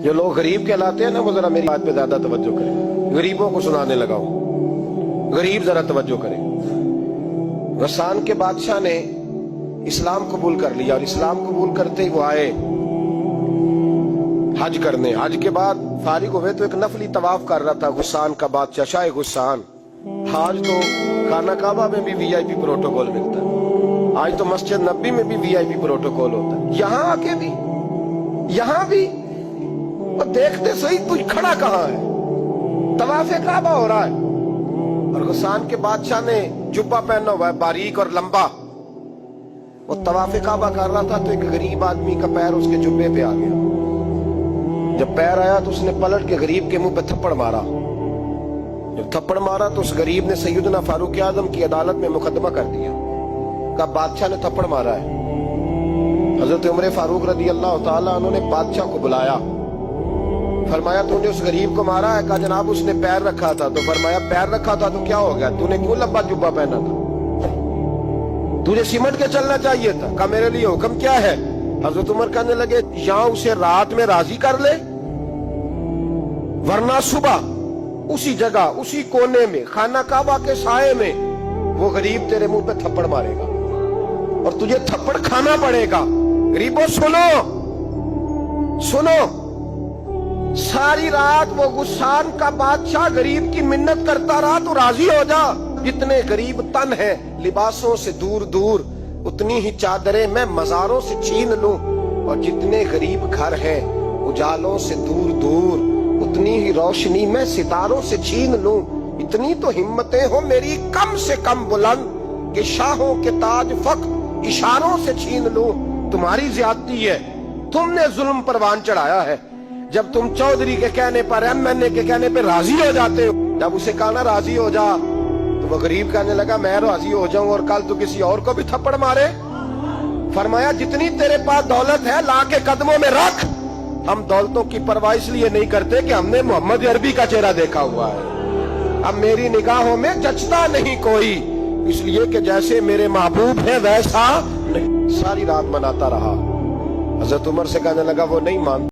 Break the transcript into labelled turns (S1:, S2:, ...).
S1: जो लोग गरीब कहलाते हैं ना, वो जरा मेरी बात पे ज्यादा तवज्जो करें। गरीबों को सुनाने लगा हूं, गरीब जरा तवज्जो करें। गस्सान के बादशाह ने इस्लाम कबूल कर लिया और इस्लाम कबूल करते ही वो आए हज करने। हज के बाद फारिग हुए तो एक नफली तवाफ कर रहा था गुस्सान का बादशाह, शाह गुस्सान। आज तो खाना काबा में भी वीआईपी प्रोटोकॉल मिलता है, आज तो मस्जिद नबी में भी वीआईपी प्रोटोकॉल होता है, यहाँ आके भी, यहाँ भी। और देखते सही तू खड़ा कहाँ है, तवाफे काबा हो रहा है और गुस्सान के बादशाह ने जुब्बा पहना हुआ है बारीक और लंबा। वो तवाफे काबा कर रहा था तो एक गरीब आदमी का पैर उसके जुब्बे पे आ गया। जब पैर आया तो उसने पलट के गरीब के मुंह पे थप्पड़ मारा। जब थप्पड़ मारा तो उस गरीब ने सैयदना फारूक आजम की अदालत में मुकदमा कर दिया, कहा बादशाह ने थप्पड़ मारा है। हजरत उमर फारूक रदी अल्लाह ताला अन्हु ने बादशाह को बुलाया, फरमाया तूने उस गरीब को मारा है? कहा जनाब उसने पैर रखा था। तो फरमाया पैर रखा था तो क्या हो गया, तूने क्यों लंबा जुब्बा पहना था, तुझे सिमट के चलना चाहिए था। कहा मेरे लिए हुक्म क्या है? हजरत उमर कहने लगे यहाँ उसे रात में राजी कर ले, वरना सुबह उसी जगह उसी कोने में खाना काबा के साए में वो गरीब तेरे मुंह पे थप्पड़ मारेगा और तुझे थप्पड़ खाना पड़ेगा। गरीबों सुनो सुनो, सारी रात वो गुस्सान का बादशाह गरीब की मिन्नत करता रहा तो राजी हो जा। जितने गरीब तन है लिबासों से दूर दूर, उतनी ही चादरें मैं मजारों से छीन लूं, और जितने गरीब घर हैं उजालों से दूर दूर, उतनी ही रोशनी मैं सितारों से छीन लूं। इतनी तो हिम्मतें हो मेरी कम से कम बुलंद कि शाहों के ताज फख्र इशारों से छीन लूं। तुम्हारी ज्यादती है, तुमने जुल्म परवान चढ़ाया है। जब तुम चौधरी के कहने पर, एमएनए के कहने पर राजी हो जाते हो, जब उसे कहा ना राजी हो जा, तो वो गरीब कहने लगा मैं राजी हो जाऊं और कल तो किसी और को भी थप्पड़ मारे। फरमाया जितनी तेरे पास दौलत है ला के कदमों में रख। हम दौलतों की परवाह इसलिए नहीं करते कि हमने मोहम्मद अरबी का चेहरा देखा हुआ है। अब मेरी निगाहों में जचता नहीं कोई, इसलिए कि जैसे मेरे महबूब है वैसा नहीं। सारी रात मनाता रहा। हजरत उमर से कहने लगा वो नहीं मानता।